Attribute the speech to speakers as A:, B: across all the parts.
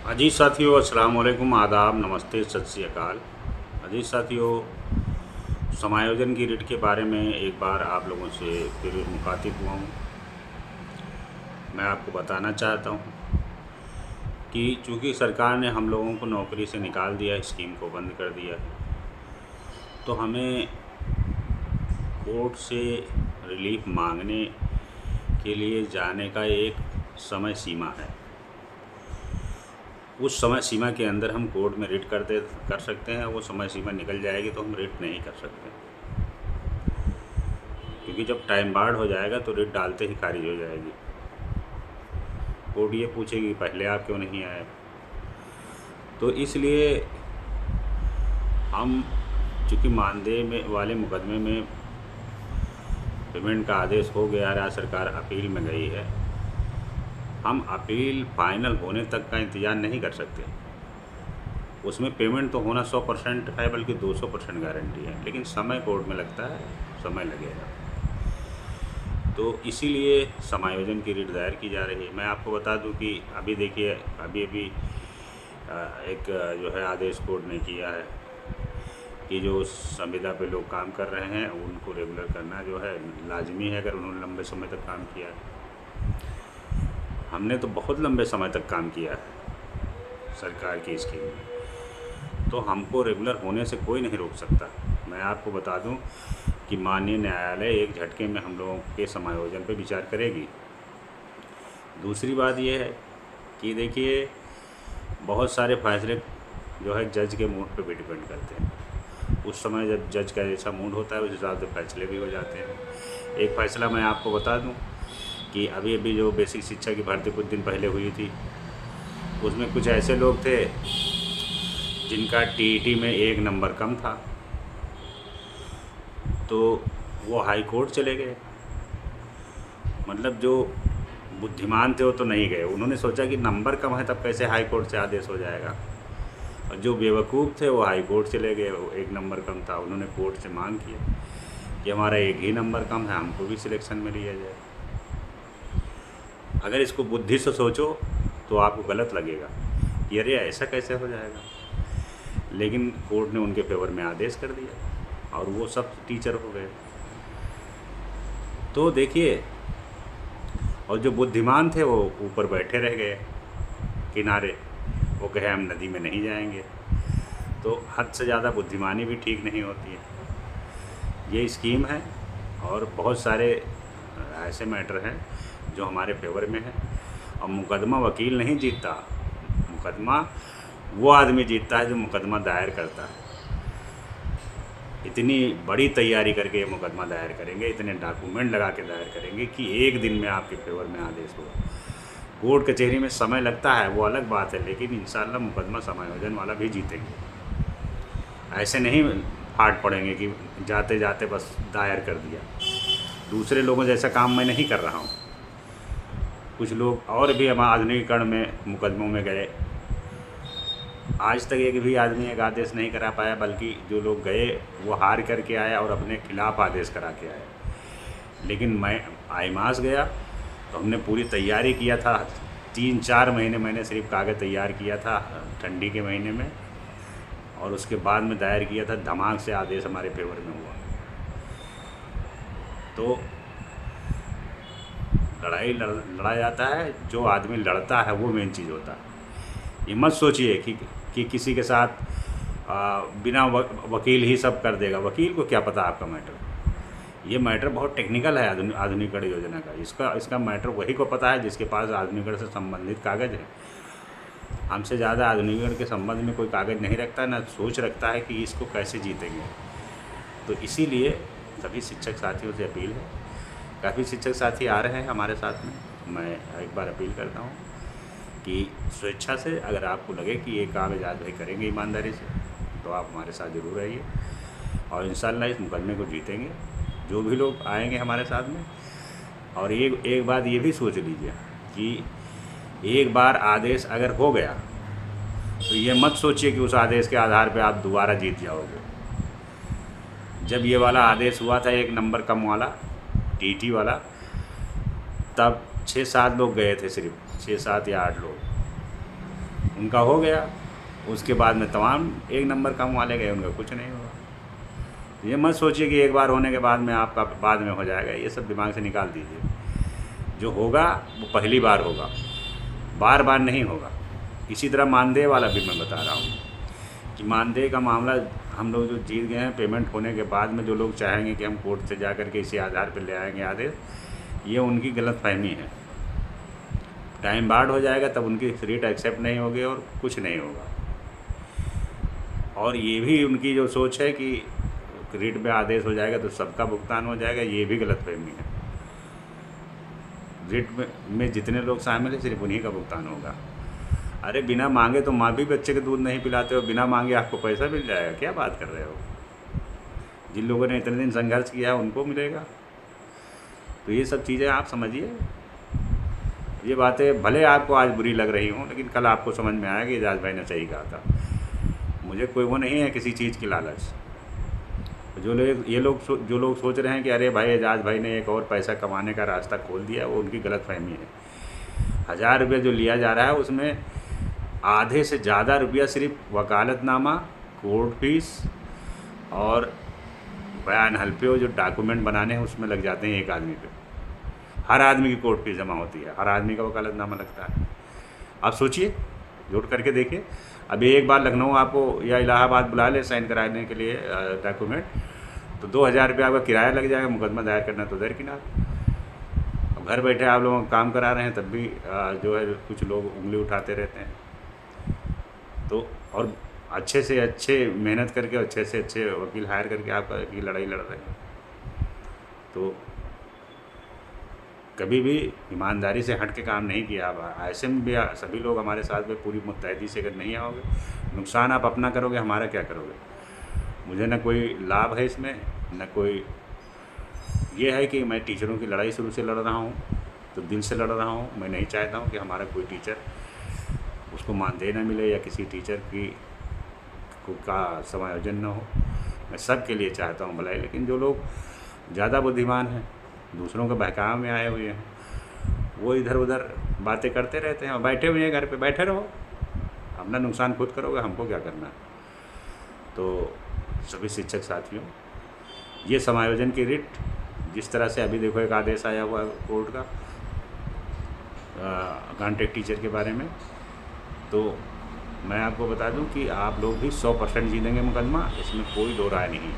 A: अजीज साथियों, अस्सलाम वालेकुम, आदाब, नमस्ते, सत श्री अकाल। अजीज साथियों, समायोजन की रिट के बारे में एक बार आप लोगों से फिर मुखातिब हुआ हूँ। मैं आपको बताना चाहता हूँ कि चूँकि सरकार ने हम लोगों को नौकरी से निकाल दिया, स्कीम को बंद कर दिया है, तो हमें कोर्ट से रिलीफ मांगने के लिए जाने का एक समय सीमा है। उस समय सीमा के अंदर हम कोर्ट में रिट कर सकते हैं। वो समय सीमा निकल जाएगी तो हम रिट नहीं कर सकते, क्योंकि जब टाइम बार्ड हो जाएगा तो रिट डालते ही खारिज हो जाएगी। कोर्ट ये पूछेगी पहले आप क्यों नहीं आए। तो इसलिए हम चूँकि मानदेय में वाले मुकदमे में पेमेंट का आदेश हो गया, राज्य सरकार अपील में गई है, हम अपील फाइनल होने तक का इंतज़ार नहीं कर सकते। उसमें पेमेंट तो होना 100% है, बल्कि 200% गारंटी है, लेकिन समय कोर्ट में लगता है, समय लगेगा। तो इसीलिए समायोजन की रिट दायर की जा रही है। मैं आपको बता दूं कि अभी देखिए, अभी एक जो है आदेश कोर्ट ने किया है कि जो संविदा पे लोग काम कर रहे हैं उनको रेगुलर करना जो है लाजमी है, अगर उन्होंने लंबे समय तक काम किया है। हमने तो बहुत लंबे समय तक काम किया है सरकार की स्कीम में, तो हमको रेगुलर होने से कोई नहीं रोक सकता। मैं आपको बता दूं कि माननीय न्यायालय एक झटके में हम लोगों के समायोजन पर विचार करेगी। दूसरी बात यह है कि देखिए, बहुत सारे फैसले जो है जज के मूड पे भी डिपेंड करते हैं। उस समय जब जज का जैसा मूड होता है उस हिसाब से फैसले भी हो जाते हैं। एक फ़ैसला मैं आपको बता दूं कि अभी अभी जो बेसिक शिक्षा की भर्ती कुछ दिन पहले हुई थी, उसमें कुछ ऐसे लोग थे जिनका टीईटी में 1 नंबर कम था, तो वो हाई कोर्ट चले गए। मतलब जो बुद्धिमान थे वो तो नहीं गए, उन्होंने सोचा कि नंबर कम है तब कैसे हाई कोर्ट से आदेश हो जाएगा। और जो बेवकूफ़ थे वो हाई कोर्ट चले गए, 1 नंबर कम था, उन्होंने कोर्ट से मांग किया कि हमारा 1 ही नंबर कम है, हमको भी सिलेक्शन में लिया जाए। अगर इसको बुद्धि से सोचो तो आपको गलत लगेगा कि अरे ऐसा कैसे हो जाएगा, लेकिन कोर्ट ने उनके फेवर में आदेश कर दिया और वो सब टीचर हो गए। तो देखिए, और जो बुद्धिमान थे वो ऊपर बैठे रह गए किनारे, वो कहे हम नदी में नहीं जाएंगे। तो हद से ज़्यादा बुद्धिमानी भी ठीक नहीं होती है। ये स्कीम है और बहुत सारे ऐसे मैटर हैं जो हमारे फेवर में है। और मुकदमा वकील नहीं जीतता, मुकदमा वो आदमी जीतता है जो मुकदमा दायर करता है। इतनी बड़ी तैयारी करके ये मुकदमा दायर करेंगे, इतने डॉक्यूमेंट लगा के दायर करेंगे कि एक दिन में आपके फेवर में आदेश होगा। कोर्ट कचहरी में समय लगता है वो अलग बात है, लेकिन इंशाल्लाह मुकदमा समायोजन वाला भी जीतेंगे। ऐसे नहीं फाट पड़ेंगे कि जाते जाते बस दायर कर दिया। दूसरे लोगों जैसा काम मैं नहीं कर रहा हूँ। कुछ लोग और भी हम आधुनिकीकरण में मुकदमों में गए, आज तक एक भी आदमी एक आदेश नहीं करा पाया, बल्कि जो लोग गए वो हार करके आए और अपने खिलाफ आदेश करा के आए। लेकिन मैं आईमास गया तो हमने पूरी तैयारी किया था, 3-4 महीने मैंने सिर्फ कागज़ तैयार किया था ठंडी के महीने में, और उसके बाद में दायर किया था, धमाक से आदेश हमारे फेवर में हुआ। तो लड़ाई लड़ा जाता है, जो आदमी लड़ता है वो मेन चीज़ होता है। ये मत सोचिए कि किसी के साथ बिना वकील ही सब कर देगा। वकील को क्या पता आपका मैटर। ये मैटर बहुत टेक्निकल है आधुनिकीकरण योजना का। इसका मैटर वही को पता है जिसके पास आधुनिकीकरण से संबंधित कागज़ है। हमसे ज़्यादा आधुनिकीकरण के संबंध में कोई कागज़ नहीं रखता, ना सोच रखता है कि इसको कैसे जीतेंगे। तो इसीलिए सभी शिक्षक साथियों से अपील है, काफ़ी शिक्षक साथी आ रहे हैं हमारे साथ में, मैं एक बार अपील करता हूँ कि स्वेच्छा से अगर आपको लगे कि ये काम एजाज भाई करेंगे ईमानदारी से, तो आप हमारे साथ ज़रूर रहिए और इंशाल्लाह इस मुकदमे को जीतेंगे, जो भी लोग आएंगे हमारे साथ में। और एक बात ये भी सोच लीजिए कि एक बार आदेश अगर हो गया तो ये मत सोचिए कि उस आदेश के आधार पर आप दोबारा जीत जाओगे। जब ये वाला आदेश हुआ था 1 नंबर कम वाला टीटी वाला, तब 6-7 लोग गए थे, सिर्फ 6-7 या 8 लोग। उनका हो गया, उसके बाद में तमाम एक नंबर काम वाले गए, उनका कुछ नहीं हुआ। ये मत सोचिए कि एक बार होने के बाद में आपका बाद में हो जाएगा, ये सब दिमाग से निकाल दीजिए। जो होगा वो पहली बार होगा, बार बार नहीं होगा। इसी तरह मानदेय वाला भी मैं बता रहा हूँ कि मानदेय का मामला हम लोग जो जीत गए हैं, पेमेंट होने के बाद में जो लोग चाहेंगे कि हम कोर्ट से जा कर के इसी आधार पर ले आएंगे आदेश, ये उनकी गलतफहमी है। टाइम बार्ड हो जाएगा तब उनकी रेट एक्सेप्ट नहीं होगी और कुछ नहीं होगा। और ये भी उनकी जो सोच है कि रीट में आदेश हो जाएगा तो सबका भुगतान हो जाएगा, ये भी गलतफहमी है। रीट में जितने लोग शामिल हैं सिर्फ उन्हीं का भुगतान होगा। अरे बिना मांगे तो माँ भी बच्चे के दूध नहीं पिलाते हो, बिना मांगे आपको पैसा मिल जाएगा, क्या बात कर रहे हो। जिन लोगों ने इतने दिन संघर्ष किया है उनको मिलेगा। तो ये सब चीज़ें आप समझिए। ये बातें भले आपको आज बुरी लग रही हों, लेकिन कल आपको समझ में आएगा कि एजाज भाई ने सही कहा था। मुझे कोई वो नहीं है किसी चीज़ की लालच। जो लोग सोच रहे हैं कि अरे भाई एजाज भाई ने एक और पैसा कमाने का रास्ता खोल दिया, वो उनकी गलतफहमी है। 1000 रुपये जो लिया जा रहा है उसमें आधे से ज़्यादा रुपया सिर्फ वकालतनामा, कोर्ट फीस और बयान हल्फे जो डॉक्यूमेंट बनाने हैं उसमें लग जाते हैं एक आदमी पे। हर आदमी की कोर्ट फीस जमा होती है, हर आदमी का वकालतनामा लगता है। आप सोचिए, जोड़ करके देखिए। अभी एक बार लखनऊ आपको या इलाहाबाद बुला ले साइन कराने के लिए डॉक्यूमेंट, तो 2000 रुपये आपका किराया लग जाएगा, मुकदमा दायर करना तो दरकिनार। अब घर बैठे आप लोगों को काम करा रहे हैं तब भी जो है कुछ लोग उंगली उठाते रहते हैं। तो और अच्छे से अच्छे मेहनत करके अच्छे से अच्छे वकील हायर करके आप की लड़ाई लड़ रहे हैं। तो कभी भी ईमानदारी से हट के काम नहीं किया। आप ऐसे में भी सभी लोग हमारे साथ में पूरी मुस्तैदी से अगर नहीं आओगे, नुकसान आप अपना करोगे, हमारा क्या करोगे। मुझे न कोई लाभ है इसमें, न कोई ये है कि मैं टीचरों की लड़ाई शुरू से लड़ रहा हूँ, तो दिल से लड़ रहा हूँ। मैं नहीं चाहता हूँ कि हमारा कोई टीचर उसको मानदेय न मिले या किसी टीचर की का समायोजन न हो। मैं सब के लिए चाहता हूँ भलाई, लेकिन जो लोग ज़्यादा बुद्धिमान हैं, दूसरों के बहकाव में आए हुए हैं, वो इधर उधर बातें करते रहते हैं और बैठे हुए हैं घर पे। बैठे रहो, अपना नुकसान खुद करोगे, हमको क्या करना है। तो सभी शिक्षक साथियों, ये समायोजन की रिट जिस तरह से अभी देखो एक आदेश आया हुआ कोर्ट का कॉन्ट्रैक्ट टीचर के बारे में, तो मैं आपको बता दूं कि आप लोग भी 100% जीतेंगे मुकदमा, इसमें कोई दो राय नहीं।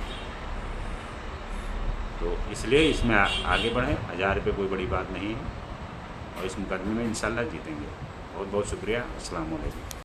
A: तो इसलिए इसमें आगे बढ़ें। 1000 रुपये कोई बड़ी बात नहीं है और इस मुकदमे में इंशाल्लाह जीतेंगे। बहुत बहुत शुक्रिया। अस्सलाम वालेकुम।